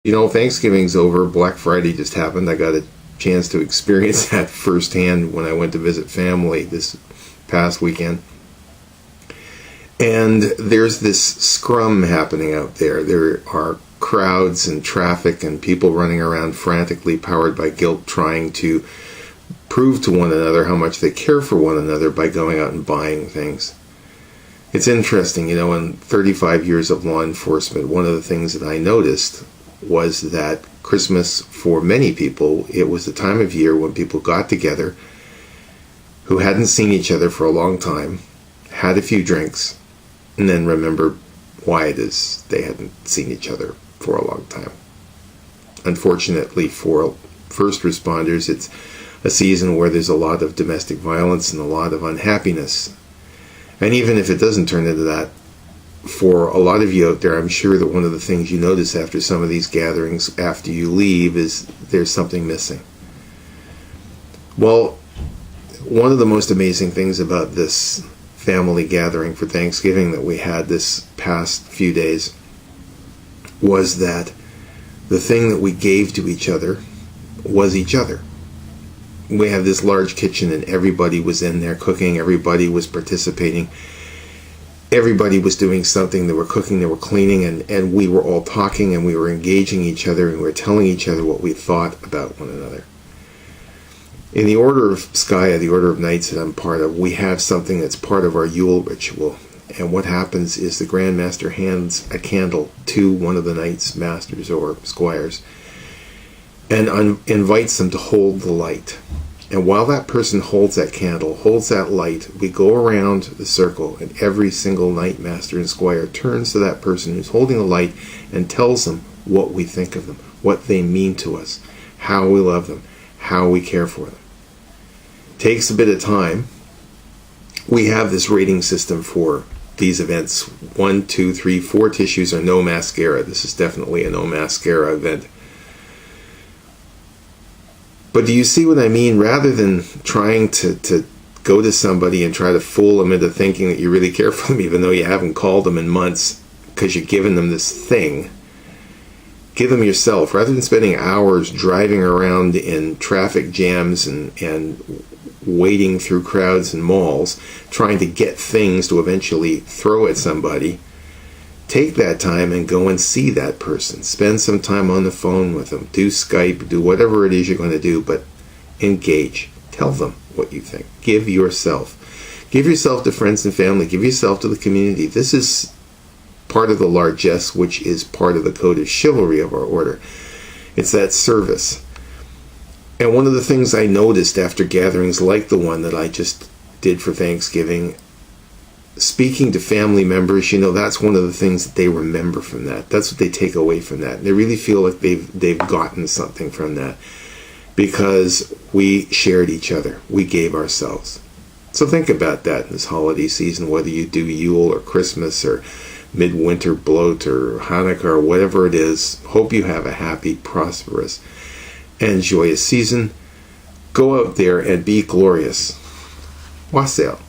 Thanksgiving's over. Black Friday just happened. I got a chance to experience that firsthand when I went to visit family this past weekend. And there's this scrum happening out there. There are crowds and traffic and people running around frantically, powered by guilt, trying to prove to one another how much they care for one another by going out and buying things. It's interesting, in 35 years of law enforcement, one of the things that I noticed was that Christmas, for many people, it was the time of year when people got together who hadn't seen each other for a long time, had a few drinks, and then remembered why it is they hadn't seen each other for a long time. Unfortunately for first responders, it's a season where there's a lot of domestic violence and a lot of unhappiness. And even if it doesn't turn into that, for a lot of you out there, I'm sure that one of the things you notice after some of these gatherings, after you leave, is there's something missing. Well, one of the most amazing things about this family gathering for Thanksgiving that we had this past few days was that the thing that we gave to each other was each other. We had this large kitchen and everybody was in there cooking, everybody was participating, everybody was doing something. They were cooking, they were cleaning, and we were all talking and we were engaging each other and we were telling each other what we thought about one another. In the Order of Skaya, the Order of Knights that I'm part of, we have something that's part of our Yule ritual. And what happens is the Grand Master hands a candle to one of the Knights, Masters, or Squires, and invites them to hold the light. And while that person holds that candle, holds that light, we go around the circle, and every single Knight, Master, and Squire turns to that person who's holding the light and tells them what we think of them, what they mean to us, how we love them, how we care for them. Takes a bit of time. We have this rating system for these events. 1, 2, 3, 4 tissues are no mascara. This is definitely a no mascara event. But do you see what I mean? Rather than trying to go to somebody and try to fool them into thinking that you really care for them, even though you haven't called them in months because you're giving them this thing, give them yourself. Rather than spending hours driving around in traffic jams and wading through crowds and malls, trying to get things to eventually throw at somebody, take that time and go and see that person. Spend some time on the phone with them. Do Skype, do whatever it is you're going to do, but engage. Tell them what you think. Give yourself. Give yourself to friends and family. Give yourself to the community. This is part of the largesse, which is part of the code of chivalry of our order. It's that service. And one of the things I noticed after gatherings like the one that I just did for Thanksgiving, speaking to family members, that's one of the things that they remember from that. That's what they take away from that. And they really feel like they've gotten something from that because we shared each other. We gave ourselves. So think about that in this holiday season, whether you do Yule or Christmas or midwinter bloat or Hanukkah or whatever it is. Hope you have a happy, prosperous, and joyous season. Go out there and be glorious. Wassail.